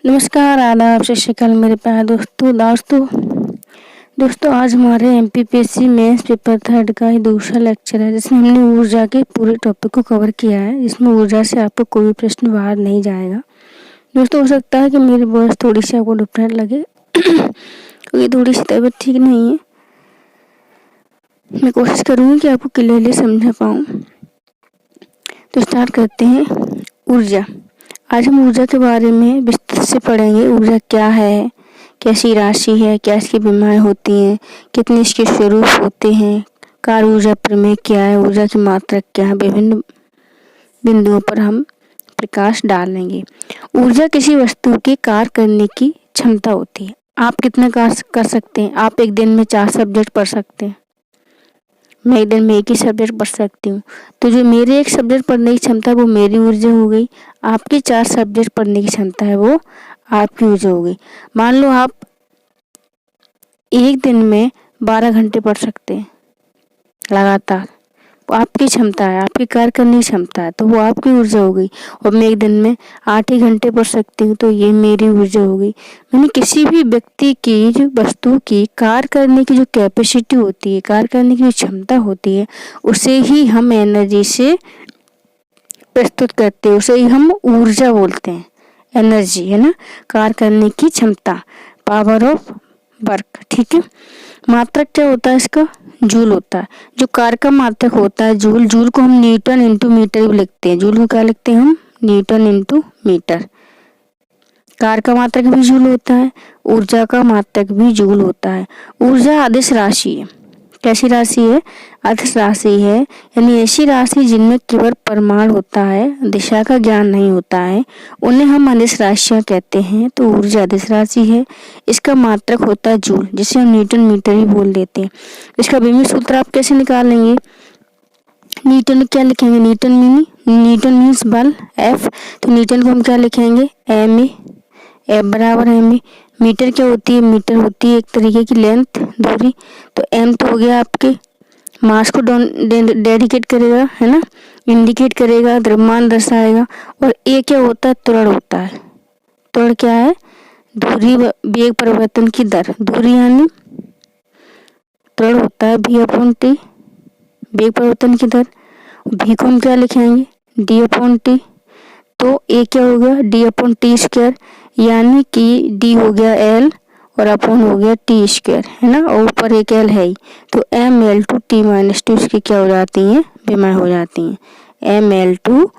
नमस्कार, आदाब, सत श्री अकाल मेरे प्यारे दोस्तों आज हमारे एमपीपीएससी मेंस पेपर 3 का ही दूसरा लेक्चर है, जिसमें हमने ऊर्जा के पूरे टॉपिक को कवर किया है। इसमें ऊर्जा से आपको कोई भी प्रश्न बाहर नहीं जाएगा। दोस्तों, हो सकता है कि मेरी वॉइस थोड़ी सी आपको डिफरेंट लगे क्योंकि थोड़ी सी तबीयत ठीक नहीं है। मैं कोशिश करूँगी कि आपको क्लियरली समझा पाऊँ। तो स्टार्ट करते हैं। ऊर्जा। आज हम ऊर्जा के बारे में विस्तृत से पढ़ेंगे। ऊर्जा क्या है, कैसी राशि है, क्या इसकी विमाएँ होती हैं, कितने इसके स्वरूप होते हैं, कार्य ऊर्जा प्रमेय क्या है, ऊर्जा की मात्रा क्या है, विभिन्न बिंदुओं पर हम प्रकाश डालेंगे। ऊर्जा किसी वस्तु के कार्य करने की क्षमता होती है। आप कितना कार्य कर सकते हैं? आप एक दिन में 4 सब्जेक्ट पढ़ सकते हैं। मैं एक दिन में एक ही सब्जेक्ट पढ़ सकती हूँ। तो जो मेरे एक सब्जेक्ट पढ़ने की क्षमता है वो मेरी ऊर्जा हो गई। आपकी 4 सब्जेक्ट पढ़ने की क्षमता है वो आपकी ऊर्जा हो गई। मान लो आप एक दिन में 12 घंटे पढ़ सकते हैं लगातार, वो आपकी क्षमता है, आपकी कार्य करने की क्षमता है, तो वो आपकी ऊर्जा हो गई। और मैं एक दिन में 8 ही घंटे पढ़ सकती हूँ, तो ये मेरी ऊर्जा हो गई। मैंने किसी भी व्यक्ति की, जो वस्तु की कार्य करने की जो कैपेसिटी होती है, कार्य करने की जो क्षमता होती है, उसे ही हम एनर्जी से प्रस्तुत करते हैं, उसे ही हम ऊर्जा बोलते हैं। एनर्जी है ना, कार्य करने की क्षमता, पावर ऑफ वर्क। ठीक है। मात्रक क्या होता है इसका? जूल होता है। जो कार्य का मात्रक होता है जूल, जूल को हम न्यूटन इंटू मीटर भी लिखते हैं। जूल को क्या लिखते हैं हम? Newton into metre. कार्य का मात्रक भी जूल होता है, ऊर्जा का मात्रक भी जूल होता है। ऊर्जा अदिश राशि है। कैसी राशि है? अदिश राशि है, यानी ऐसी राशि जिनमें केवल परिमाण होता है, दिशा का ज्ञान नहीं होता है, उन्हें हम अदिश राशियां कहते हैं। तो ऊर्जा अदिश राशि है। इसका मात्रक होता है जूल, जिसे हम न्यूटन मीटर भी बोल देते हैं। इसका विमित सूत्र आप कैसे निकालेंगे? न्यूटन क्या लिखेंगे? न्यूटन मीन्स बल, एफ, तो न्यूटन को हम क्या लिखेंगे? एम ए, एफ बराबर एम ए। मीटर क्या होती है? मीटर होती है एक तरीके की लेंथ, दूरी। तो एम तो हो गया आपके मास को डेडिकेट करेगा, है ना, इंडिकेट करेगा, द्रव्यमान दर्शाएगा। और ए क्या होता है? त्वरण होता है। त्वरण क्या है? दूरी, वेग परिवर्तन की दर, दूरी यानी त्वरण होता है v अपॉन टी, वेग परिवर्तन की दर। v को हम क्या लिखेंगे? d upon T. तो ए क्या हो गया? d अपॉन टी स्क्वायर, यानी कि d हो गया l और अपॉन हो गया टी स्क्वायर, है ना, और ऊपर एक l है ही। तो M L two T minus two इसकी क्या हो जाती हैं? विमाएँ हो जाती हैं। M L two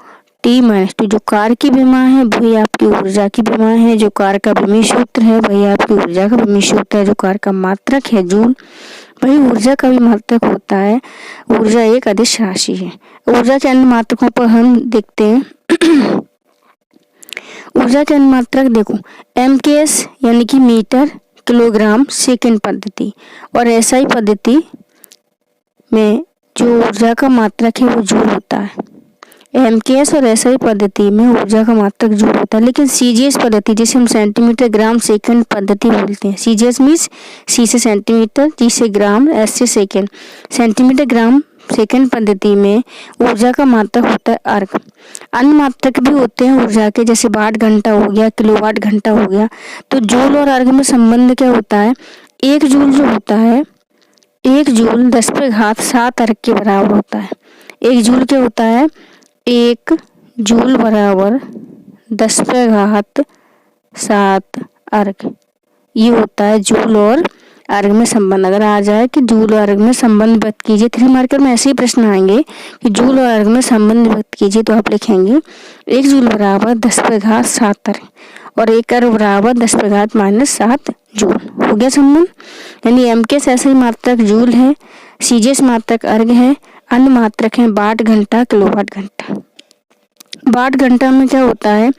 T minus two, जो कार्य की विमाएँ है वही आपकी ऊर्जा की विमाएँ है। जो कार्य का विमीय सूत्र है वही आपकी ऊर्जा का विमीय सूत्र है। जो कार्य का मात्रक है जूल, वही ऊर्जा का भी मात्रक होता है। ऊर्जा एक अदिश राशि है। ऊर्जा के अन्य मात्रकों पर हम देखते हैं। ऊर्जा के अन्य मात्रक देखो, MKS यानी कि मीटर किलोग्राम सेकंड पद्धति, और SI पद्धति में जो ऊर्जा का मात्रक है वो जूल होता है। MKS और SI पद्धति में ऊर्जा का मात्रक जूल होता है। लेकिन CGS पद्धति, जिसे हम सेंटीमीटर ग्राम सेकंड पद्धति बोलते हैं, CGS मीन्स C से सेंटीमीटर, G से ग्राम, S से सेकंड, सेंटीमीटर ग्राम सेकंड पद्धति में ऊर्जा का मात्रक होता है अर्क। अन्य मात्रक भी होते हैं ऊर्जा के, जैसे वाट घंटा हो गया, किलोवाट घंटा हो गया। तो जूल और अर्क में संबंध क्या होता है? 1 जूल जो होता है, 1 जूल 10⁻7 अर्क के बराबर होता है। 1 जूल क्या होता है? 1 जूल बराबर 10⁻7 अर्क। ये होता है जूल और अर्ग में संबंध। अगर आ जाए कि जूल और अर्ग में संबंध व्यक्त कीजिए, 3 मार्कर में ऐसे ही प्रश्न आएंगे कि जूल और अर्ग में संबंध व्यक्त कीजिए, तो आप लिखेंगे 1 जूल बराबर 10⁻7 अर्ग और 1 अर्ग बराबर 10⁻−7 जूल। हो गया संबंध। यानी MKS SI मात्रक जूल है, CGS मात्रक अर्ग है, अन्य मात्रक है वाट घंटा, किलोवाट घंटा। वाट घंटा में क्या होता है?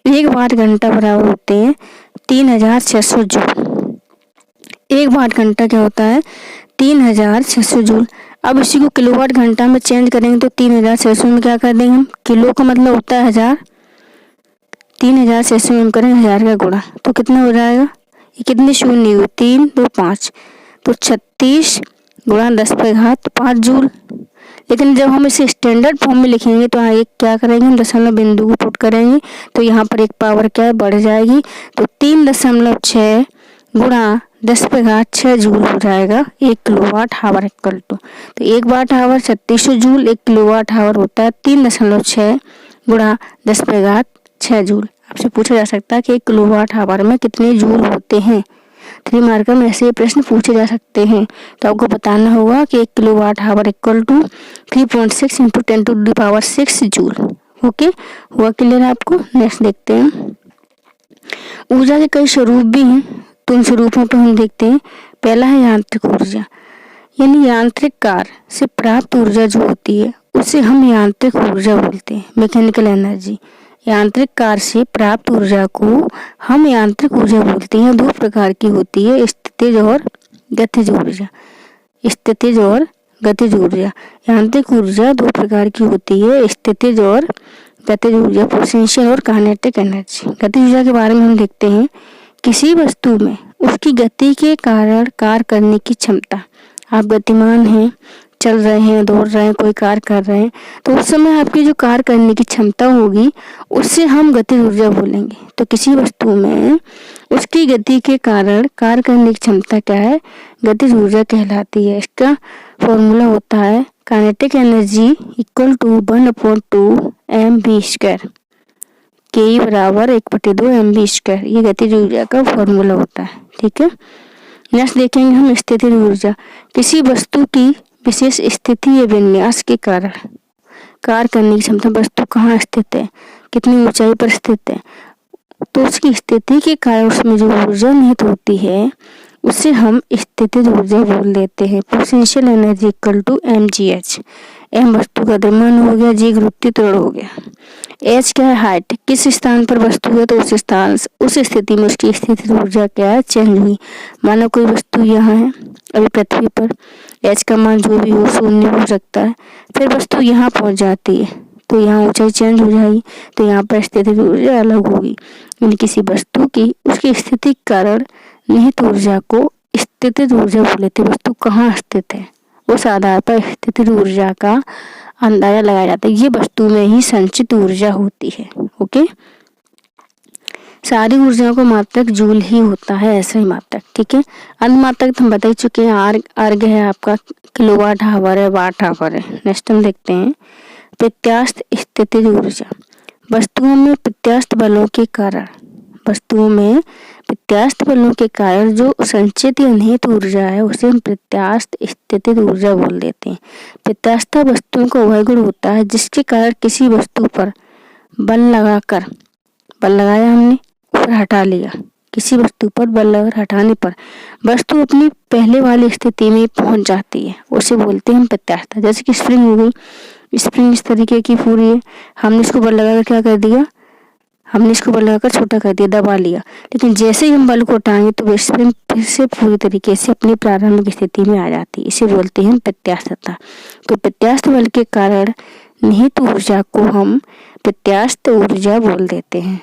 1 वाट घंटा बराबर होते हैं 3600 जूल। 1 वाट घंटा क्या होता है? 3600 जूल। अब इसी को किलोवाट घंटा में चेंज करेंगे तो 3600 में क्या कर देंगे हम? किलो का मतलब होता है 1000, 3600 में हम करेंगे 1000 का गुणा, तो कितना हो जाएगा? ये कितने शून्य हुए? 3 2 5, तो 36 गुणा 10⁵5 जूल। लेकिन जब हम इसे स्टैंडर्ड फॉर्म में लिखेंगे तो एक क्या करेंगे, हम दशमलव बिंदु को पुट करेंगे तो यहाँ पर एक पावर क्या है, बढ़ जाएगी। तो 3.6 गुणा 10⁻6 जूल हो जाएगा 1 किलोवाट हावर इक्वल टू। तो 1 वाट हावर 3600 जूल, 1 किलोवाट हावर होता है 3.6 गुणा 10⁻6 जूल। आपसे पूछा जा सकता है कि 1 किलोवाट हावर में कितने जूल होते हैं। 3 मार्कर में ऐसे प्रश्न पूछे जा सकते हैं। तो आपको बताना होगा कि 1 kilowatt hour equal to 3.6 into 10⁻6 joule. Okay, हुआ क्लियर आपको। नेक्स्ट देखते हैं, ऊर्जा के कई स्वरूप भी हैं, तो उन स्वरूपों पर हम देखते हैं। पहला है यांत्रिक ऊर्जा, यानी यांत्रिक कार्य से प्राप्त ऊर्जा जो होती है उसे हम यांत्रिक ऊर्जा बोलते हैं, मैकेनिकल एनर्जी। यांत्रिक कार्य से प्राप्त ऊर्जा को हम यांत्रिक ऊर्जा बोलते हैं। 2 प्रकार की होती है, स्थितिज और गतिज ऊर्जा। स्थितिज और गतिज ऊर्जा, यांत्रिक ऊर्जा 2 प्रकार की होती है, स्थितिज और गतिज ऊर्जा, पोटेंशियल और काइनेटिक एनर्जी। गतिज ऊर्जा के बारे में हम देखते हैं, किसी वस्तु में उसकी गति के कारण कार्य करने की क्षमता। आप गतिमान हैं, चल रहे हैं, दौड़ रहे हैं, कोई कार्य कर रहे हैं, तो उस समय आपकी जो कार्य करने की क्षमता होगी उससे हम गतिज ऊर्जा बोलेंगे। तो किसी वस्तु में उसकी गति के कारण कार्य करने की क्षमता क्या है, गतिज ऊर्जा कहलाती है। इसका फॉर्मूला होता है kinetic energy equal to 1/2 mv², के बराबर 1/2 mv²। ये गतिज ऊर्जा का फॉर्मूला होता है। ठीक है, नेक्स्ट देखेंगे हम स्थितिज ऊर्जा। किसी वस्तु की विशेष स्थिति या विन्यास के कारण कार्य करने की क्षमता। वस्तु कहाँ स्थित है, कितनी ऊंचाई पर स्थित है, तो उसकी स्थिति के कारण उसमें जो ऊर्जा निहित होती है उसे हम स्थितिज ऊर्जा बोल देते हैं। Potential energy equal to mgh। m वस्तु का द्रव्यमान हो गया, g गुरुत्वीय त्वरण हो गया, h क्या है, हाइट, किस स्थान पर वस्तु है तो उस स्थिति में उसकी स्थितिज ऊर्जा क्या है, चेंज हुई। मानो कोई वस्तु यहाँ है अभी पृथ्वी पर, h का मान जो भी हो 0 हो सकता है, फिर वस्तु यहाँ पहुँच जाती है तो यहाँ ऊंचाई चेंज हो जाएगी, तो यहाँ पर स्थितिज ऊर्जा अलग होगी। यानी किसी वस्तु की उसकी स्थिति के कारण निहित ऊर्जा को स्थितिज ऊर्जा बोले थे। वस्तु कहाँ स्थित है उस आधार पर स्थितिज ऊर्जा का अंदाजा लगाया जाता है। ये वस्तु में ही संचित ऊर्जा होती है। ओके, सारी ऊर्जा को मात्रक जूल ही होता है, ऐसा ही मात्रक। ठीक है, अंत मात्रक हम बता चुके हैं। अर्ग है आपका किलोवाट हावर है, वाट हावर है। नेक्स्ट हम देखते हैं प्रत्यास्थ स्थितिज ऊर्जा। वस्तुओं में प्रत्यास्थ बलों के कारण जो संचित या निहित ऊर्जा है उसे हम प्रत्यास्थ स्थितिज ऊर्जा बोल देते हैं। प्रत्यास्थ वस्तुओं का वह गुण होता है जिसके कारण किसी वस्तु पर बल लगाया हमने, फिर हटा लिया। किसी वस्तु पर बल लगाकर हटाने पर वस्तु अपनी पहले वाली स्थिति में पहुंच जाती है, उसे बोलते हैं हम प्रत्यास्थ। जैसे कि स्प्रिंग हो गई, स्प्रिंग इस तरीके की पूरी है, हमने इसको बल लगाकर क्या कर दिया, हमने इसको बल लगाकर छोटा कर दिया, दबा लिया, लेकिन जैसे ही हम बल को हटाएंगे तो वह स्प्रिंग फिर से पूरी तरीके से अपनी प्रारंभिक स्थिति में आ जाती है। इसे बोलते हैं प्रत्यास्थता। तो प्रत्यास्थ बल के कारण निहित ऊर्जा को हम प्रत्यास्थ ऊर्जा बोल देते हैं।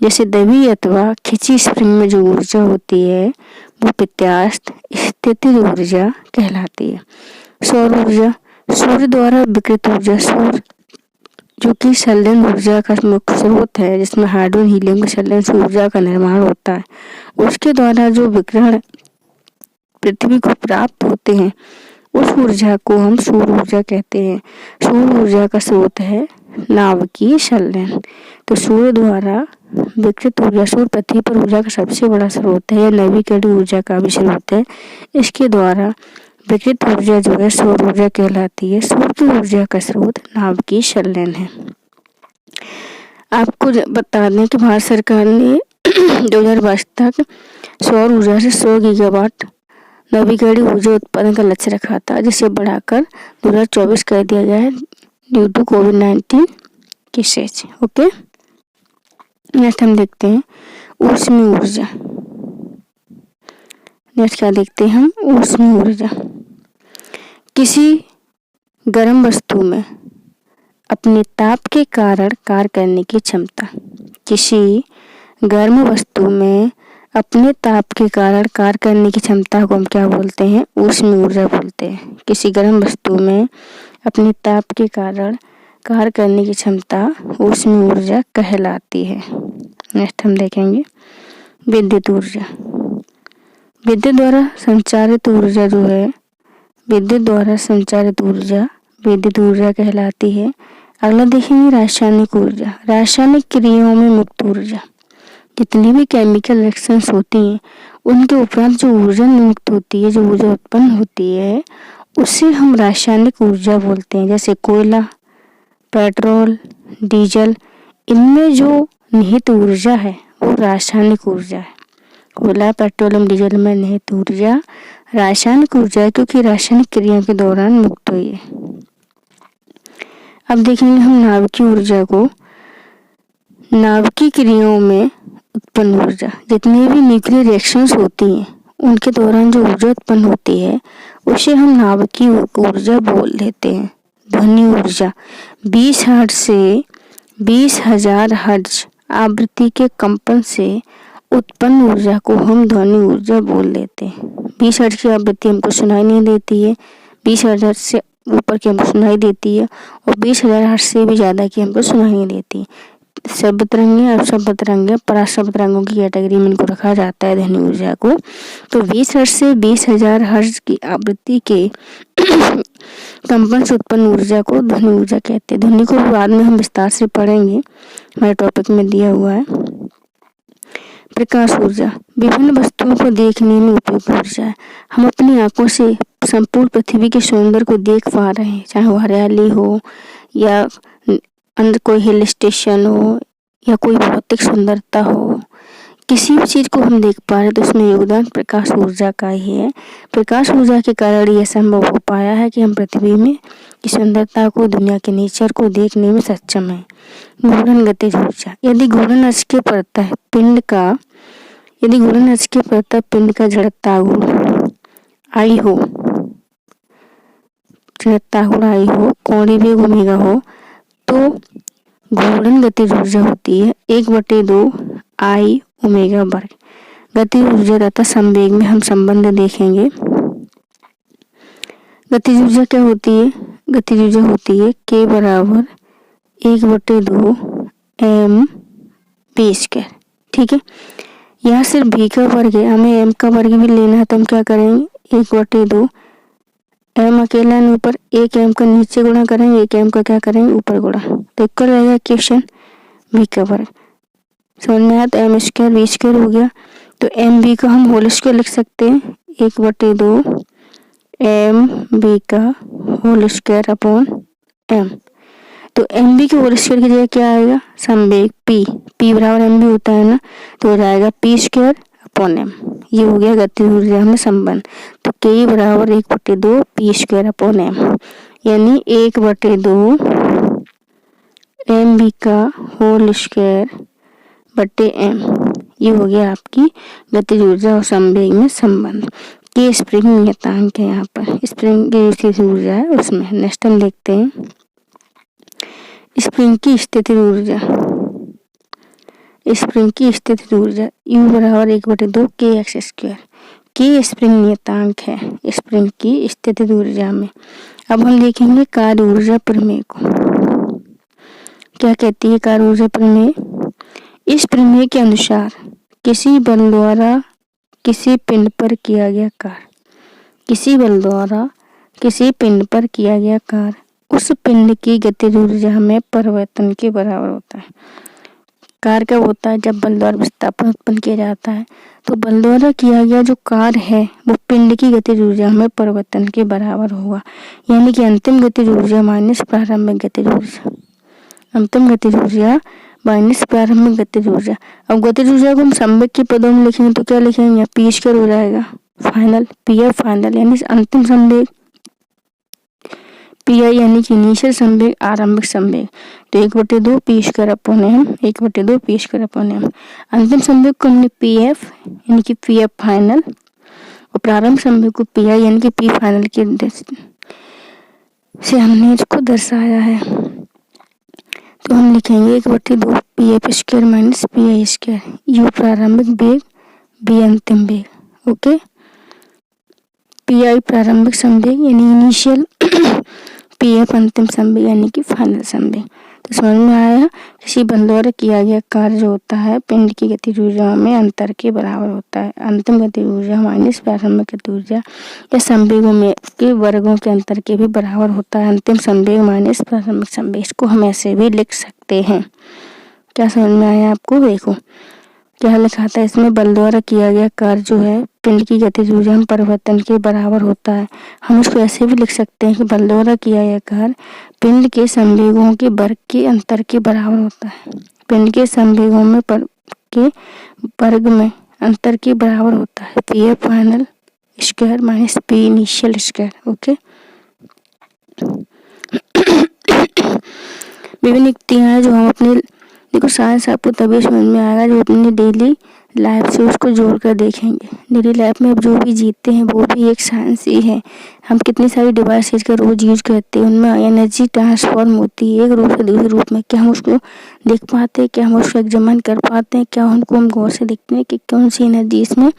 जैसे दबी अथवा खिंची स्प्रिंग में जो ऊर्जा होती है वो प्रत्यास्थ स्थितिज ऊर्जा कहलाती है। सौर ऊर्जा, सूर्य द्वारा विकिरित ऊर्जा। सूर्य जो कि संलयन ऊर्जा का मुख्य स्रोत है, जिसमें हाइड्रोजन हीलियम के संलयन से ऊर्जा का निर्माण होता है, उसके द्वारा जो विकिरण पृथ्वी को प्राप्त होते हैं उस ऊर्जा को हम सौर ऊर्जा कहते हैं। सौर ऊर्जा का स्रोत है नाभिकीय संलयन। तो सूर्य द्वारा विकिरित ऊर्जा, सूर्य पृथ्वी पर ऊर्जा का सबसे बड़ा स्रोत है, नवीकरणीय ऊर्जा का भी स्रोत है। इसके द्वारा विकिरित ऊर्जा जो है सौर ऊर्जा कहलाती है। सौर की ऊर्जा का स्रोत नाभिकीय संलयन है। आपको बता दें कि भारत सरकार ने 2022 तक सौर ऊर्जा से 100 गीगावाट नवीकरणीय ऊर्जा उत्पादन का लक्ष्य रखा था, जिसे बढ़ाकर 2024 कर दिया गया है ड्यू टू कोविड-19 केसेज। ओके, नेक्स्ट हम देखते हैं ऊष्मीय ऊर्जा। नेक्स्ट क्या देखते हैं हम, ऊष्मीय ऊर्जा। किसी गर्म वस्तु में अपने ताप के कारण कार्य करने की क्षमता। किसी गर्म वस्तु में अपने ताप के कारण कार्य करने की क्षमता को हम क्या बोलते हैं, ऊष्मीय ऊर्जा बोलते हैं। किसी गर्म वस्तु में अपने ताप के कारण कार्य करने की क्षमता ऊष्मीय ऊर्जा कहलाती है। नेक्स्ट हम देखेंगे विद्युत ऊर्जा। विद्युत द्वारा संचारित ऊर्जा जो है, विद्युत द्वारा संचारित ऊर्जा विद्युत ऊर्जा कहलाती है। अगला देखेंगे रासायनिक ऊर्जा। रासायनिक क्रियाओं में मुक्त ऊर्जा, जितनी भी केमिकल रिएक्शंस होती हैं उनके उपरांत जो ऊर्जा मुक्त होती है, जो ऊर्जा उत्पन्न होती है, उसे हम रासायनिक ऊर्जा बोलते हैं। जैसे कोयला, पेट्रोल, डीजल, इनमें जो निहित ऊर्जा है वो रासायनिक ऊर्जा है। कोयला, पेट्रोलियम, डीजल में निहित ऊर्जा रासायनिक ऊर्जा है, क्योंकि रासायनिक क्रिया के दौरान मुक्त हुई है। अब देखेंगे हम नाभिकीय ऊर्जा को। नाभिकीय क्रियाओं में उत्पन्न ऊर्जा, जितनी भी न्यूक्लियर रिएक्शंस होती हैं उनके दौरान जो ऊर्जा उत्पन्न होती है उसे हम नाभिकीय ऊर्जा बोल देते हैं। ध्वनि ऊर्जा 20 हर्ट्ज से 20,000 हर्ट्ज आवृत्ति के कंपन से उत्पन्न ऊर्जा को हम ध्वनि ऊर्जा बोल देते हैं। 20 हर्ट्ज की आवृत्ति हमको सुनाई नहीं देती है, 20 हर्ट्ज से ऊपर की हमको सुनाई देती है और 20,000 हर्ट्ज से भी ज़्यादा की हमको सुनाई नहीं देती। शब्द तरंगे और शब्द तरंगे पराशब्द तरंगों की कैटेगरी में इनको रखा जाता है ध्वनि ऊर्जा को। तो 20 हर्ट्ज से 20,000 हर्ट्ज की आवृत्ति के कंपन से उत्पन्न ऊर्जा को ध्वनि ऊर्जा कहते हैं। ध्वनि को बाद में हम विस्तार से पढ़ेंगे, हमारे टॉपिक में दिया हुआ है। प्रकाश ऊर्जा विभिन्न वस्तुओं को देखने में उपयोगी ऊर्जा है। हम अपनी आंखों से संपूर्ण पृथ्वी के सौंदर्य को देख पा रहे हैं, चाहे वो हरियाली हो या अंदर कोई हिल स्टेशन हो या कोई भौतिक सुंदरता हो, किसी भी चीज को हम देख पा रहे हैं तो उसमें योगदान प्रकाश ऊर्जा का ही है। प्रकाश ऊर्जा के कारण यह संभव हो पाया है कि हम पृथ्वी में की सुंदरता को, दुनिया के नेचर को देखने में सक्षम है। घूर्णन गतिज ऊर्जा, यदि घूर्णन अक्ष के प्रतः पिंड का जड़ता आई हो, कोणीय वेग ओमेगा हो, तो घूर्णन गतिज ऊर्जा होती है 1/2 I ओमेगा वर्ग। गतिज ऊर्जा तथा संवेग में हम संबंध देखेंगे। गतिज ऊर्जा क्या होती है? गतिज ऊर्जा होती है K बराबर 1/2 mv²। ठीक है, यहाँ सिर्फ v का वर्ग है, हमें m का वर्ग भी लेना है तो हम क्या करेंगे 1/2 m अकेला है ऊपर, 1 m का नीचे गुणा करेंगे, 1 m का क्या करेंगे ऊपर गुणा, तो इक्वल रहेगा इक्वेशन v का वर्ग। समझ में आया? तो m² v² हो गया, तो mv का हम होल स्क्वायर लिख सकते हैं 1/2 mv का होल स्क्वायर अपॉन m। तो mv के होल स्क्वायर की जगह क्या आएगा संवेग p बराबर mv होता है ना, तो हो जाएगा p² अपॉन m। ये हो गया गतिज ऊर्जा में संबंध। तो k बराबर 1/2 p² अपॉन m, यानी 1/2 mv का होल स्क्वायर बटे m। ये हो गया आपकी गतिज ऊर्जा और संवेग में संबंध। के स्प्रिंग नियतांक है, यहाँ पर स्प्रिंग की स्थिति ऊर्जा है उसमें। नेक्स्ट हम देखते हैं स्प्रिंग की स्थिति ऊर्जा। स्प्रिंग की स्थिति ऊर्जा U बराबर 1/2 kx²। के स्प्रिंग नियतांक है स्प्रिंग की स्थिति ऊर्जा में। अब हम देखेंगे कार्य ऊर्जा प्रमेय को। क्या कहती है कार्य ऊर्जा प्रमेय? इस प्रमेय के अनुसार किसी बल द्वारा किसी पिंड पर किया गया कार्य उस पिंड की गतिज ऊर्जा में परिवर्तन के बराबर होता है। कार्य कब होता है? जब बल द्वारा विस्थापन उत्पन्न किया जाता है, तो बल द्वारा किया गया जो कार्य है वो पिंड की गतिज ऊर्जा में परिवर्तन के बराबर होगा, यानी कि अंतिम गतिज ऊर्जा माइनस प्रारंभिक गतिज ऊर्जा। अंतिम गतिज ऊर्जा माइनस प्रारंभिक गतिज ऊर्जा। अब गतिज ऊर्जा को हम संवेग के पदों में लिखेंगे तो क्या लिखेंगे? p² हो जाएगा फाइनल, pf फाइनल यानी अंतिम संवेग, pi यानी कि इनिशियल संवेग, आरंभिक संवेग। तो 1/2 p² upon m, 1/2 p² upon m। अंतिम संवेग को हमने pf यानी कि pf फाइनल और प्रारंभिक संवेग को pi यानी कि p फाइनल के से हमने इसको दर्शाया है। तो हम लिखेंगे 1/2 pf² माइनस pi²। u प्रारंभिक वेग, b अंतिम वेग। ओके, pi प्रारंभिक संवेग यानी इनिशियल, पीएफ अंतिम संवेग यानी कि फाइनल संवेग। तो समझ में आया, किसी बल द्वारा किया गया कार्य जो होता है पिंड की गतिज ऊर्जा में अंतर के बराबर होता है। अंतिम गतिज ऊर्जा माइनस प्रारंभिक गतिज ऊर्जा या संवेगों में के वर्गों के अंतर के भी बराबर होता है। अंतिम संवेग माइनस प्रारंभिक संवेग, इसको हम ऐसे भी लिख सकते हैं। क्या समझ में आया आपको? देखो क्या लिखा था इसमें, बल द्वारा किया गया कार्य जो है पिंड की गतिज ऊर्जा में परिवर्तन के बराबर होता है। हम इसको ऐसे भी लिख सकते हैं कि बल द्वारा किया गया कार्य पिंड के संवेगों के वर्ग के अंतर के बराबर होता है। पिंड के संवेगों में के वर्ग में अंतर के बराबर होता है। P F final square minus P initial square. Okay, विभिन्न युक्तियां हैं जो हम अपने, देखो साइंस आपको तभी समझ में आएगा जो अपनी डेली लाइफ से उसको जोड़ कर देखेंगे। डेली लाइफ में अब जो भी जीते हैं वो भी एक साइंस ही है। हम कितनी सारी डिवाइसेज का रोज यूज करते हैं, उनमें एनर्जी ट्रांसफॉर्म होती है एक रूप से दूसरे रूप में। क्या हम उसको देख पाते हैं? क्या हम उसको एग्जामिन कर पाते हैं? क्या उनको हम गौर से देखते हैं कि कौन सी एनर्जी इसमें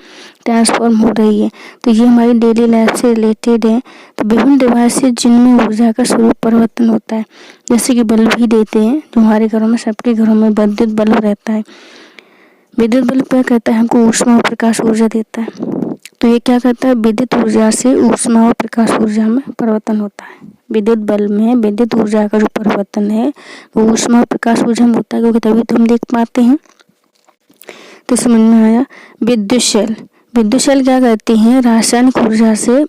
ट्रांसफॉर्म हो रही है? तो ये हमारी डेली लाइफ से रिलेटेड है। तो विभिन्न डिवाइसेज जिनमें ऊर्जा का स्वरूप परिवर्तन होता है, जैसे कि बल्ब ही देते हैं जो हमारे घरों में, सबके घरों में विद्युत बल्ब रहता है। विद्युत बल्ब क्या करता है? हमको ऊष्मा और प्रकाश ऊर्जा देता है। तो ये क्या करता है? विद्युत ऊर्जा से ऊष्मा और प्रकाश ऊर्जा में परिवर्तन होता है। विद्युत बल्ब में विद्युत ऊर्जा का जो परिवर्तन है वो ऊष्मा और प्रकाश ऊर्जा में होता है, क्योंकि तभी तो हम देख पाते हैं। तो समझ में आया। विद्युत शेल, विद्युत शेल क्या करती हैं? रासायनिक ऊर्जा से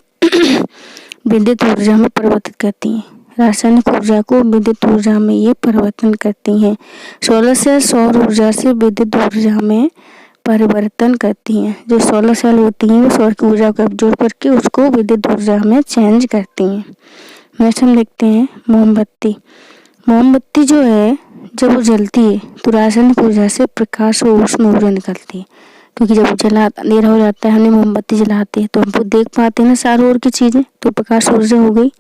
विद्युत ऊर्जा में परिवर्तित करती हैं। रासायनिक ऊर्जा को विद्युत ऊर्जा में ये परिवर्तन करती हैं। सोलर सेल सौर ऊर्जा से विद्युत ऊर्जा में परिवर्तन करती हैं। जो सोलर सेल होती हैं वो सौर की ऊर्जा को एब्जॉर्ब करके उसको विद्युत ऊर्जा में चेंज करती हैं। नेक्स्ट हम देखते हैं मोमबत्ती। मोमबत्ती जो है जब वो जलती है तो रासायनिक ऊर्जा से प्रकाश और ऊष्मा ऊर्जा निकलती है, क्योंकि जब जला अंधेरा हो जाता है, हमने मोमबत्ती जलाते हैं तो हमको देख पाते हैं ना चारों ओर की चीजें, तो प्रकाश ऊर्जा हो गई।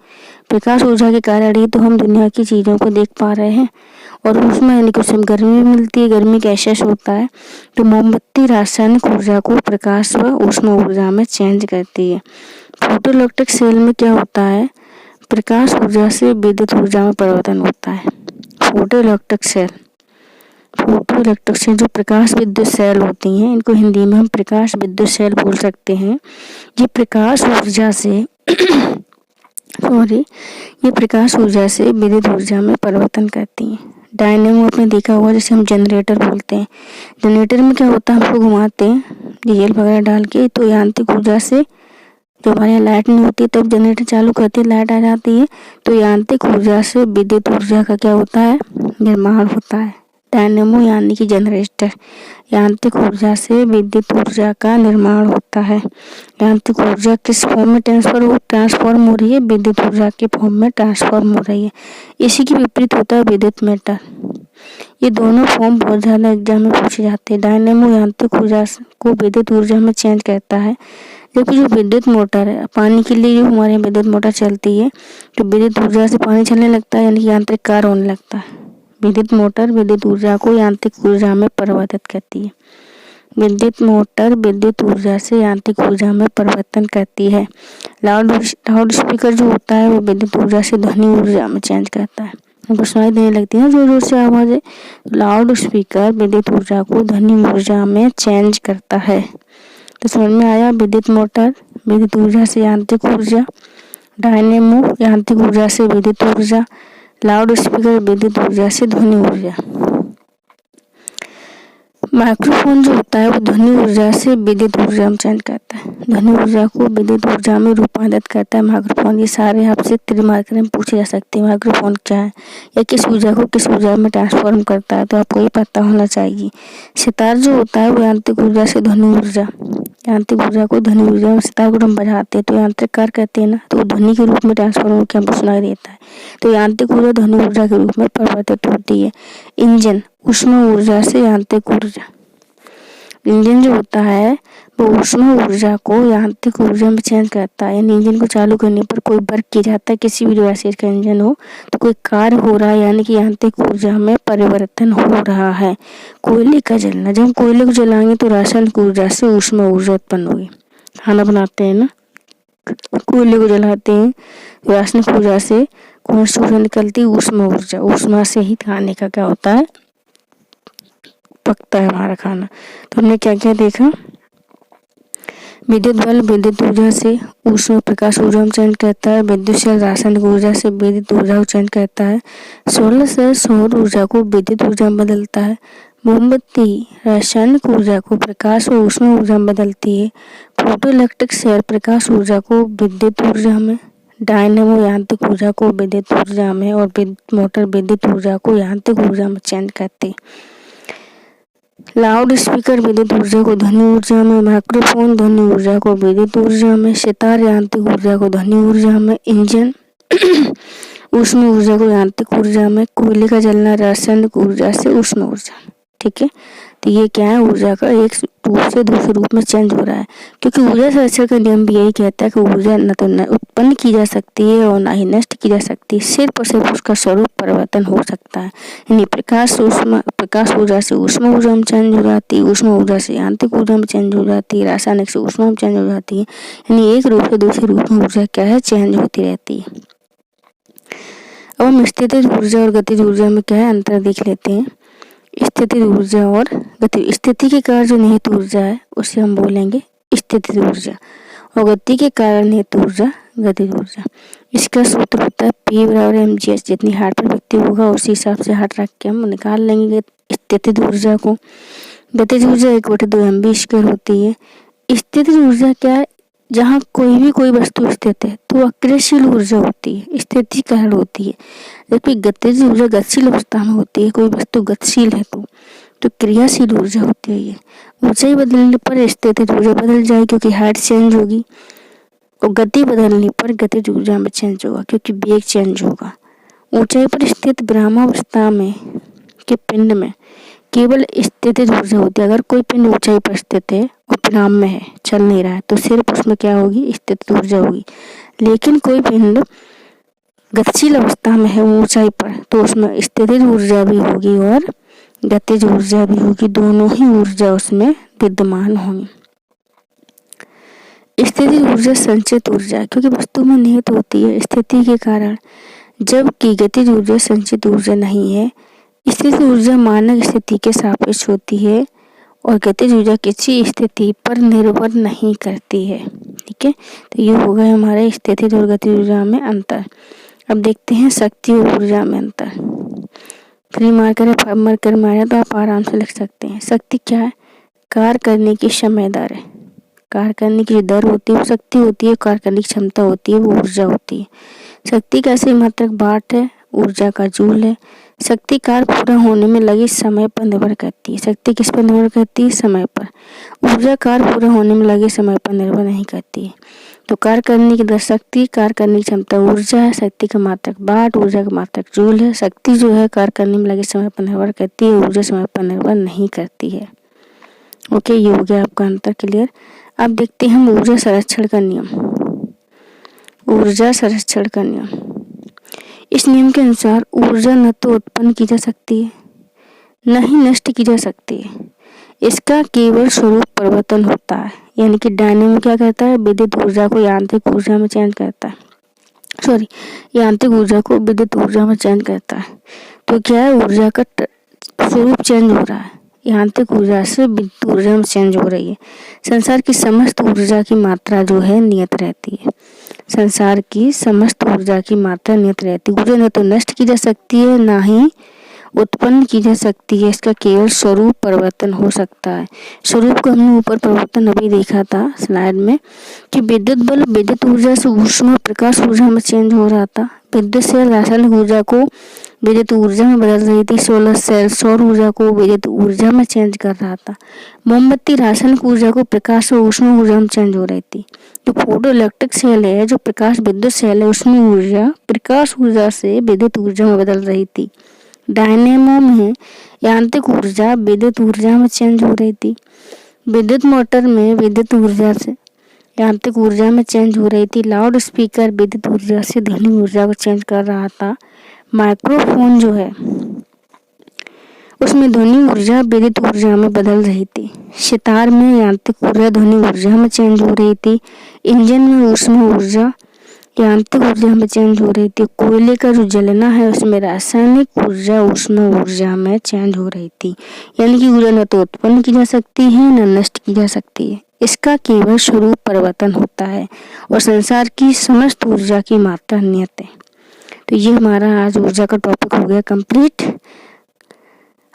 प्रकाश ऊर्जा के कारण ही तो हम दुनिया की चीजों को देख पा रहे हैं। और उसमें यानी कि उसमें गर्मी भी मिलती है, गर्मी का एहसास होता है। तो मोमबत्ती रासायनिक ऊर्जा को प्रकाश व ऊष्मा ऊर्जा में चेंज करती है। फोटोइलेक्ट्रिक सेल में क्या होता है? प्रकाश ऊर्जा से विद्युत ऊर्जा में परिवर्तन होता है। फोटोइलेक्ट्रिक सेल, फोटोइलेक्ट्रिक सेल जो प्रकाश विद्युत सेल होती हैं, इनको हिंदी में हम प्रकाश विद्युत सेल बोल सकते हैं। ये प्रकाश ऊर्जा से ये प्रकाश ऊर्जा से विद्युत ऊर्जा में परिवर्तन करती हैं। डायनेमो आपने देखा होगा, जैसे हम जनरेटर बोलते हैं। जनरेटर में क्या होता है? हमको घुमाते हैं डीजल वगैरह डाल के, तो यांत्रिक ऊर्जा से, जो हमारे यहाँ लाइट नहीं होती तब जनरेटर चालू करते हैं, लाइट आ जाती है, तो यांत्रिक ऊर्जा से विद्युत ऊर्जा का क्या होता है? निर्माण होता है। डायनेमो यानी कि जनरेटर, यांत्रिक ऊर्जा से विद्युत ऊर्जा का निर्माण होता है। यांत्रिक ऊर्जा किस फॉर्म में ट्रांसफॉर्म हो रही है? विद्युत ऊर्जा के फॉर्म में ट्रांसफॉर्म हो रही है। इसी के विपरीत होता है विद्युत मीटर। ये दोनों फॉर्म बहुत ज़्यादा एग्जाम में पूछे जाते हैं। डायनेमो यांत्रिक ऊर्जा को विद्युत ऊर्जा में चेंज करता है, जबकि जो विद्युत मोटर है, पानी के लिए जो हमारे विद्युत मोटर चलती है, तो विद्युत ऊर्जा से पानी चलने लगता है, यानी कि यांत्रिक कार्य होने लगता है। विद्युत मोटर विद्युत ऊर्जा को यांत्रिक ऊर्जा में परिवर्तित करती है। विद्युत मोटर विद्युत ऊर्जा से यांत्रिक ऊर्जा में परिवर्तन करती है। लाउड स्पीकर जो होता है वो विद्युत ऊर्जा से ध्वनि ऊर्जा में चेंज करता है। हमको सुनाई देने लगती है जोर जोर से आवाज़ें। लाउड स्पीकर विद्युत ऊर्जा को ध्वनि ऊर्जा में चेंज करता है। तो समझ में आया। विद्युत मोटर विद्युत ऊर्जा से यांत्रिक ऊर्जा, डायनेमो यांत्रिक ऊर्जा से विद्युत ऊर्जा, लाउड स्पीकर विद्युत ऊर्जा से ध्वनि ऊर्जा। माइक्रोफोन जो होता है वो ध्वनि ऊर्जा से विद्युत ऊर्जा में चेंज करता है, ध्वनि ऊर्जा को विद्युत ऊर्जा में रूपांतरित करता है माइक्रोफोन। ये सारे आपसे त्रिमार्क में पूछे जा सकते हैं। माइक्रोफोन क्या है या किस ऊर्जा को किस ऊर्जा में ट्रांसफॉर्म करता है, तो आपको ये पता होना चाहिए। सितार जो होता है वो यांत्रिक ऊर्जा से ध्वनि ऊर्जा, यांत्रिक ऊर्जा को ध्वनि ऊर्जा में, सितार को हम बजाते हैं तो यांत्रिक कार्य करते हैं ना, तो वो ध्वनि के रूप में ट्रांसफॉर्म होकर हमको सुनाई देता है। तो यांत्रिक ऊर्जा ध्वनि ऊर्जा के रूप में परिवर्तित होती है। इंजन ऊष्मा ऊर्जा से यांत्रिक ऊर्जा, इंजन जो होता है वो ऊष्मा ऊर्जा को यांत्रिक ऊर्जा में चेंज करता है। यानी इंजन को चालू करने पर कोई वर्क किया जाता है, किसी भी डिवाइस का इंजन हो तो कोई कार्य हो रहा है, यानी कि यांत्रिक ऊर्जा में परिवर्तन हो रहा है। कोयले का जलना, जब हम कोयले को जलाएंगे तो रासायनिक ऊर्जा से ऊष्मा ऊर्जा उत्पन्न होगी। खाना बनाते हैं ना, कोयले को जलाते हैं, रासायनिक ऊर्जा से कौन सी ऊर्जा निकलती है? ऊष्मा ऊर्जा। ऊष्मा से ही खाने का क्या होता है? पकता है हमारा खाना। तो हमने क्या क्या देखा? विद्युत बल विद्युत ऊर्जा से ऊष्मा प्रकाश ऊर्जा में चेंज करता है। विद्युत सेल रासायनिक ऊर्जा से विद्युत ऊर्जा को चेंज करता है। सोलर सेल सौर ऊर्जा को विद्युत ऊर्जा में बदलता है। मोमबत्ती रासायनिक ऊर्जा को प्रकाश व ऊष्मा ऊर्जा में बदलती है। फोटो इलेक्ट्रिक सेल प्रकाश ऊर्जा को विद्युत ऊर्जा में, डायनेमो यांत्रिक ऊर्जा को विद्युत ऊर्जा में और विद्युत मोटर विद्युत ऊर्जा को यांत्रिक ऊर्जा में चेंज करती है। लाउड स्पीकर विद्युत ऊर्जा को ध्वनि ऊर्जा में, माइक्रोफोन ध्वनि ऊर्जा को विद्युत ऊर्जा में, सितार यांत्रिक ऊर्जा को ध्वनि ऊर्जा में, इंजन ऊष्मा ऊर्जा को यांत्रिक ऊर्जा में, कोयले का जलना रासायनिक ऊर्जा से ऊष्मा ऊर्जा। ठीक है, तो ये क्या है? ऊर्जा का एक रूप से दूसरे रूप में चेंज हो रहा है, क्योंकि ऊर्जा संरक्षण का नियम भी यही कहता है कि ऊर्जा न तो उत्पन्न की जा सकती है और ना ही नष्ट की जा सकती है, सिर्फ और सिर्फ उसका स्वरूप परिवर्तन हो सकता है। यानी प्रकाश ऊर्जा से ऊष्मा ऊर्जा में चेंज हो जाती है, ऊष्मा ऊर्जा से यांत्रिक ऊर्जा में चेंज हो जाती है, रासायनिक से ऊष्मा में चेंज हो जाती है। यानी एक रूप से दूसरे रूप में ऊर्जा क्या है? चेंज होती रहती है। अब हम स्थितिज ऊर्जा और गतिज ऊर्जा में क्या है अंतर देख लेते हैं। स्थितिज ऊर्जा और गति, स्थिति के कारण जो निहित ऊर्जा है उसे हम बोलेंगे स्थितिज ऊर्जा, और गति के कारण निहित ऊर्जा गतिज ऊर्जा। इसका सूत्र होता है P=mgh। जितनी हार्ट पर व्यक्ति होगा उसी हिसाब से हार्ट रख के हम निकाल लेंगे स्थितिज ऊर्जा को। गतिज ऊर्जा 1/2 mv² होती है। स्थितिज ऊर्जा क्या है? जहाँ कोई वस्तु स्थित है तो अक्रियशील ऊर्जा होती है, स्थिति कारण होती है। जबकि गतिज ऊर्जा गतिशील अवस्था में होती है, कोई वस्तु गतिशील है तो क्रियाशील ऊर्जा होती है। ये ऊंचाई बदलने पर स्थितिज ऊर्जा बदल जाएगी क्योंकि हाइट चेंज होगी, और गति बदलने पर गतिज ऊर्जा में चेंज होगा क्योंकि वेग चेंज होगा। ऊंचाई पर स्थित ब्रह्मावस्था में के पिंड में केवल स्थितिज ऊर्जा होती है। अगर कोई पिंड ऊंचाई पर स्थित है और विराम में है, चल नहीं रहा है, तो सिर्फ उसमें क्या होगी? स्थितिज ऊर्जा होगी। लेकिन कोई पिंड गतिशील अवस्था में है ऊंचाई पर, तो उसमें स्थितिज ऊर्जा भी होगी और गतिज ऊर्जा भी होगी, दोनों ही ऊर्जा उसमें विद्यमान होंगी। स्थितिज ऊर्जा संचित ऊर्जा, क्योंकि वस्तु में निहित होती है स्थिति के कारण, जबकि गतिज ऊर्जा संचित ऊर्जा नहीं है। स्थितिज ऊर्जा मानक स्थिति के सापेक्ष होती है और गतिज ऊर्जा किसी स्थिति पर निर्भर नहीं करती है। ठीक है, तो ये हो गया हमारे स्थितिज और गतिज ऊर्जा में अंतर। अब देखते हैं शक्ति और ऊर्जा में अंतर। 3 मार्कर है, 5 मार्कर में आया तो आप आराम से लिख सकते हैं। शक्ति क्या है? कार्य करने की समय दर है। कार्य करने की जो दर होती है वो शक्ति होती है, कार्य करने की क्षमता होती है वो ऊर्जा होती है। शक्ति का ऐसी मात्रक वाट है, ऊर्जा का जूल है। शक्ति कार्य पूरा होने में लगे समय पर निर्भर करती है। शक्ति किस पर निर्भर करती है? समय पर। ऊर्जा कार्य पूरा होने में लगे समय पर निर्भर नहीं करती है। तो कार्य करने की दर शक्ति, कार्य करने की क्षमता ऊर्जा है, शक्ति का मात्रक वाट, ऊर्जा का मात्रक जूल है। शक्ति जो है कार्य करने में लगे समय पर निर्भर करती है, ऊर्जा समय पर निर्भर नहीं करती है। ओके, ये हो गया आपका अंतर क्लियर। अब देखते हैं हम ऊर्जा संरक्षण का नियम। ऊर्जा संरक्षण का नियम, इस नियम के अनुसार ऊर्जा न तो उत्पन्न की जा सकती है न ही नष्ट की जा सकती है, इसका केवल स्वरूप परिवर्तन होता है। यानी कि डायनेमो क्या करता है? विद्युत ऊर्जा को यांत्रिक ऊर्जा में चेंज करता है, यांत्रिक ऊर्जा को विद्युत ऊर्जा में चेंज करता है। तो क्या है? ऊर्जा का स्वरूप चेंज हो रहा है, यांत्रिक ऊर्जा से विद्युत ऊर्जा में चेंज हो रही है। संसार की समस्त ऊर्जा की मात्रा जो है नियत रहती है। संसार की समस्त ऊर्जा की मात्रा नियत रहती है। ऊर्जा न तो नष्ट की जा सकती है ना ही उत्पन्न की जा सकती है, इसका केवल स्वरूप परिवर्तन हो सकता है। स्वरूप को हमने ऊपर परिवर्तन अभी देखा था स्लाइड में कि विद्युत बल विद्युत ऊर्जा से ऊष्मा प्रकाश ऊर्जा में चेंज हो रहा था। विद्युत सेल रासायनिक ऊर्जा को विद्युत ऊर्जा में बदल रही थी। सोलर सेल सौर ऊर्जा को विद्युत ऊर्जा में चेंज कर रहा था। मोमबत्ती रासायनिक ऊर्जा को प्रकाश और ऊष्मा ऊर्जा में चेंज हो रही थी। जो फोटो इलेक्ट्रिक सेल है, जो प्रकाश विद्युत सेल है, उसमें ऊर्जा प्रकाश ऊर्जा से विद्युत ऊर्जा में बदल रही थी। डायनेमो में यांत्रिक ऊर्जा विद्युत ऊर्जा में चेंज हो रही थी। विद्युत मोटर में विद्युत ऊर्जा से यांत्रिक ऊर्जा में चेंज हो रही थी। लाउड स्पीकर विद्युत ऊर्जा से ध्वनि ऊर्जा को चेंज कर रहा था। माइक्रोफोन जो है उसमें ध्वनि ऊर्जा विद्युत ऊर्जा में बदल रही थी। सितार में यांत्रिक ऊर्जा ध्वनि ऊर्जा में चेंज हो रही थी। इंजन में ऊष्मा ऊर्जा यांत्रिक ऊर्जा में चेंज हो रही थी। कोयले का जो जलना है उसमें रासायनिक ऊर्जा ऊष्मा ऊर्जा में चेंज हो रही थी। यानी कि ऊर्जा न तो उत्पन्न की जा सकती है न नष्ट की जा सकती है, इसका केवल स्वरूप परिवर्तन होता है और संसार की समस्त ऊर्जा की मात्रा नियत है। तो ये हमारा आज ऊर्जा का टॉपिक हो गया कंप्लीट।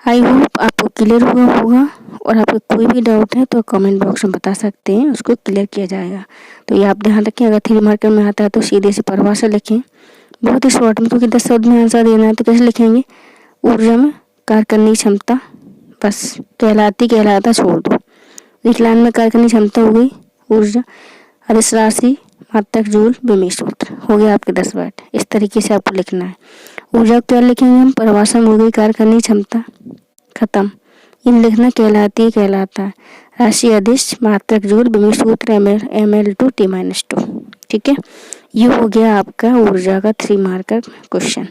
आई होप आपको क्लियर हुआ होगा, और आपको कोई भी डाउट है तो कमेंट बॉक्स में बता सकते हैं, उसको क्लियर किया जाएगा। तो ये आप ध्यान रखें, अगर 3 मार्कर में आता है तो सीधे से परिभाषा लिखें, बहुत ही शॉर्ट में, क्योंकि 10 शब्द में आंसर देना है तो कैसे लिखेंगे। ऊर्जा में कार्य करने की क्षमता, बस कहलाती कहलाता छोड़ दो। एक लाइन में कार्य करने की क्षमता हो गई ऊर्जा, अदिश राशि, मात्रक, जूल, विमेय सूत्र, हो गया आपके 10 वर्ड। इस तरीके से आपको लिखना है। ऊर्जा क्या लिखेंगे हम, परिभाषा में हो गई कार्य करने की क्षमता, खत्म। इन लिखना कहलाती कहलाता है, राशि, अदिश, मात्रक, जूल, विमेय सूत्र, ml/2 T-2। ठीक है, ये हो गया आपका ऊर्जा का 3 मार्कर क्वेश्चन।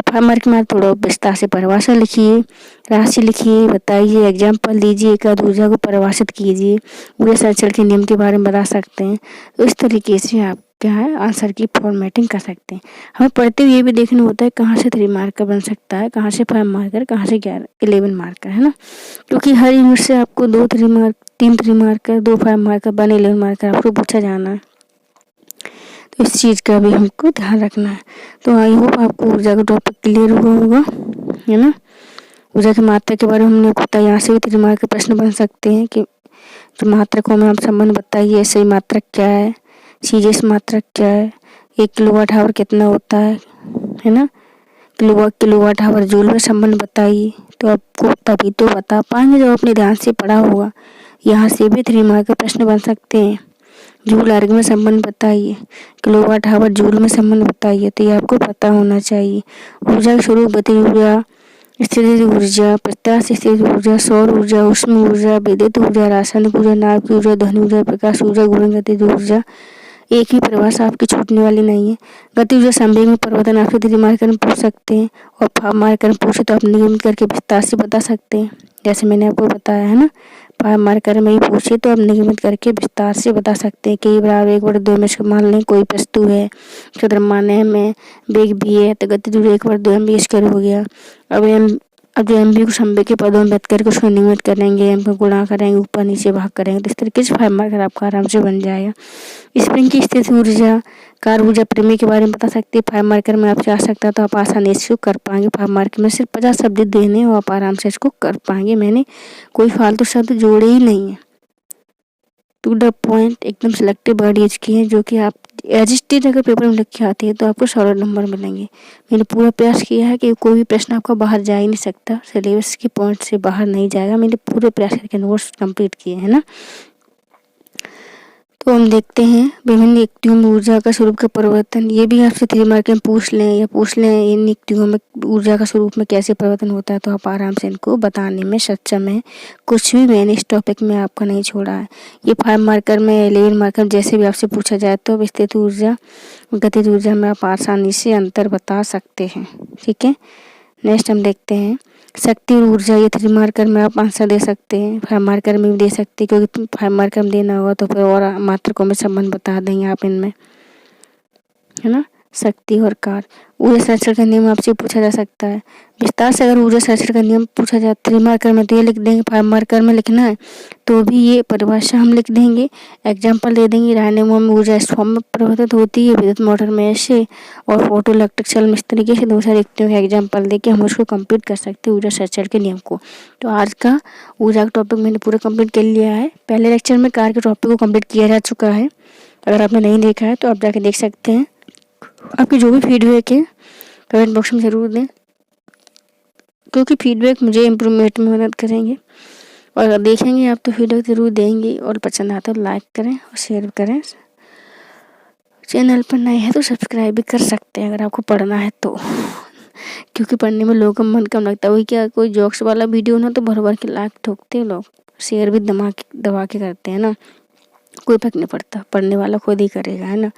5 मार्क में थोड़ा विस्तार से परिभाषा लिखिए, राशि लिखिए, बताइए, एग्जाम्पल दीजिए, एक आध ऊर्जा को परिभाषित कीजिए, ऊर्जा संरक्षण के नियम के बारे में बता सकते हैं। तो इस तरीके से आप क्या है आंसर की फॉर्मेटिंग कर सकते हैं। हमें पढ़ते हुए ये भी देखना होता है कहाँ से 3 मार्कर बन सकता है, कहाँ से 5 मार्कर, कहाँ से 11 मार्कर, है ना। क्योंकि हर यूनिट से आपको 2 3 मार्क, 3 3 मार्कर, 2 5 मार्कर, 1 11 मार्कर आपको पूछा जाना है। तो इस चीज़ का भी हमको ध्यान रखना है। तो आई होप आपको ऊर्जा का टॉपिक क्लियर हुआ होगा, है ना। ऊर्जा की मात्रा के बारे में हमने पता, यहाँ से भी 3 मार्क के प्रश्न बन सकते हैं कि जो मात्रकों में आप संबंध बताइए, ऐसे मात्रक क्या है, सीजीएस मात्रक क्या है, 1 किलोवाट आवर कितना होता है ना। किलोवाट आवर जूल में संबंध बताइए, तो आपको तभी तो बता पाएंगे जब आपने ध्यान से पढ़ा होगा। यहाँ से भी 3 मार्क के प्रश्न बन सकते हैं। जूल अर्ग में संबंध बताइए, किलोवाट आवर जूल में संबंध बताइए, तो ये आपको पता होना चाहिए। ऊर्जा के स्वरूप, गतिज ऊर्जा, स्थिर ऊर्जा, प्रत्यास्थ स्थिर ऊर्जा, सौर ऊर्जा, उष्म ऊर्जा, विद्युत ऊर्जा, रासायनिक ऊर्जा, नाभिक ऊर्जा, ध्वनि ऊर्जा, प्रकाश ऊर्जा, गुण गतिज ऊर्जा। एक ही परिभाषा आपकी छूटने वाली नहीं है। गति ऊर्जा संवेग में परिवर्तन आपसे 3 मार्कर में पूछ सकते हैं, और 5 मार्कर में पूछे तो आप नियमित करके विस्तार से बता सकते हैं, जैसे मैंने आपको बताया है ना। 5 मार्कर में ही पूछे तो आप नियमित करके विस्तार से बता सकते हैं कि बराबर 1/2 में मान लें कोई वस्तु है, द्रव्यमान में वेग भी है, तो गति ऊर्जा 1/2 mv² हो गया। अब जो एमवी को संवेग के पदों में व्यक्त करके उसको नियमित करेंगे, एम को गुणा करेंगे, ऊपर नीचे भाग करेंगे, तो इस तरीके से 5 मार्कर आपका आराम से बन जाएगा। स्प्रिंग की स्थिति ऊर्जा, कार्य ऊर्जा, प्रमेय के बारे में बता सकते हैं। 5 मार्कर में आपसे आ सकता है तो आप आसानी से इसको कर पाएंगे। 5 मार्कर में सिर्फ 50 शब्द देने और आप आराम से इसको कर पाएंगे। मैंने कोई फालतू शब्द जोड़े ही नहीं है, टू द पॉइंट, एकदम सिलेक्टिव वर्ड यूज किए हैं, जो कि आप एजिस्टेड अगर पेपर में लिख के आती है तो आपको 100 नंबर मिलेंगे। मैंने पूरा प्रयास किया है कि कोई भी प्रश्न आपका बाहर जा ही नहीं सकता, सिलेबस के पॉइंट से बाहर नहीं जाएगा। मैंने पूरे प्रयास करके नोट्स कंप्लीट किए हैं ना। तो हम देखते हैं विभिन्न युक्तियों में ऊर्जा का स्वरूप का परिवर्तन। ये भी आपसे 3 मार्क में पूछ लें इन युक्तियों में ऊर्जा का स्वरूप में कैसे परिवर्तन होता है, तो आप आराम से इनको बताने में सक्षम हैं। कुछ भी मैंने इस टॉपिक में आपका नहीं छोड़ा है। ये 5 मार्कर में, 11 मार्कर जैसे भी आपसे पूछा जाए तो स्थिति ऊर्जा, गतिज ऊर्जा में आप आसानी से अंतर बता सकते हैं। ठीक है, नेक्स्ट हम देखते हैं शक्ति और ऊर्जा। ये 3 मार्कर में आप आंसर दे सकते हैं, 5 मार्कर में भी दे सकते हैं, क्योंकि 5 मार्कर में देना होगा तो फिर और मात्रकों में संबंध बता देंगे आप इनमें, है ना। शक्ति और कार्य, ऊर्जा संरक्षण का नियम आपसे पूछा जा सकता है विस्तार से। अगर ऊर्जा संरक्षण का नियम पूछा जाए 3 मार्कर में तो ये लिख देंगे। 5 मार्कर में लिखना है तो भी ये परिभाषा हम लिख देंगे, एग्जाम्पल दे देंगे। डायनेमो में ऊर्जा इस फॉर्म में परिवर्तित होती है, विद्युत मोटर में ऐसे, और फोटो इलेक्ट्रिक सेल में इस तरीके से 2 सारे युक्तियों का एग्जाम्पल देके हम उसको कंप्लीट कर सकते हैं ऊर्जा संरक्षण के नियम को। तो आज का ऊर्जा का टॉपिक मैंने पूरा कंप्लीट कर लिया है। पहले लेक्चर में कार्य के टॉपिक को कंप्लीट किया जा चुका है, अगर आपने नहीं देखा है तो आप जाके देख सकते हैं। आपकी जो भी फीडबैक है कमेंट बॉक्स में ज़रूर दें, क्योंकि फीडबैक मुझे इम्प्रूवमेंट में मदद करेंगे। और अगर देखेंगे आप तो फीडबैक ज़रूर देंगे, और पसंद आता तो लाइक करें और शेयर करें। चैनल पर नए हैं तो सब्सक्राइब भी कर सकते हैं अगर आपको पढ़ना है तो, क्योंकि पढ़ने में लोगों का मन कम लगता है। वही क्या, कोई जोक्स वाला वीडियो ना तो भर भर के लाइक ठोकते हैं लोग, शेयर भी दबा के करते हैं ना। कोई फर्क नहीं पड़ता, पढ़ने वाला खुद ही करेगा, है ना।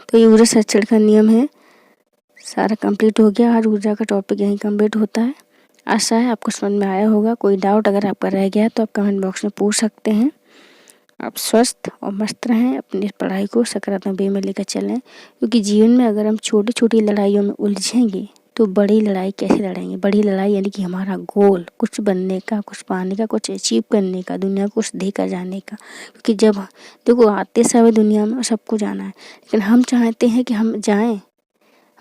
तो ये ऊर्जा संरक्षण का नियम है, सारा कंप्लीट हो गया। आज ऊर्जा का टॉपिक यहीं कंप्लीट होता है। आशा है आपको समझ में आया होगा। कोई डाउट अगर आपका रह गया तो आप कमेंट बॉक्स में पूछ सकते हैं। आप स्वस्थ और मस्त रहें, अपनी पढ़ाई को सकारात्मक वे में लेकर चलें, क्योंकि जीवन में अगर हम छोटी-छोटी लड़ाइयों में उलझेंगे तो बड़ी लड़ाई कैसे लड़ेंगे। बड़ी लड़ाई यानी कि हमारा गोल कुछ बनने का, कुछ पाने का, कुछ अचीव करने का, दुनिया को कुछ देकर जाने का। क्योंकि जब देखो आते समय दुनिया में सबको जाना है, लेकिन हम चाहते हैं कि हम जाएं,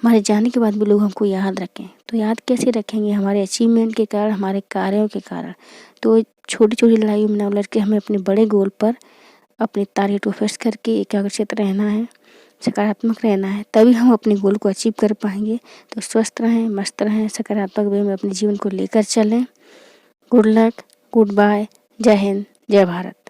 हमारे जाने के बाद भी लोग हमको याद रखें। तो याद कैसे रखेंगे? हमारे अचीवमेंट के कारण, हमारे कार्यों के कारण। तो छोटी-छोटी लड़ाइयों में ना उलझ के हमें अपने बड़े गोल पर अपने टारगेट को फिक्स करके एकाग्रचित्त रहना है, सकारात्मक रहना है, तभी हम अपने गोल को अचीव कर पाएंगे। तो स्वस्थ रहें, मस्त रहें, सकारात्मक वे में अपने जीवन को लेकर चलें। गुड लक, गुड बाय, जय हिंद, जय भारत।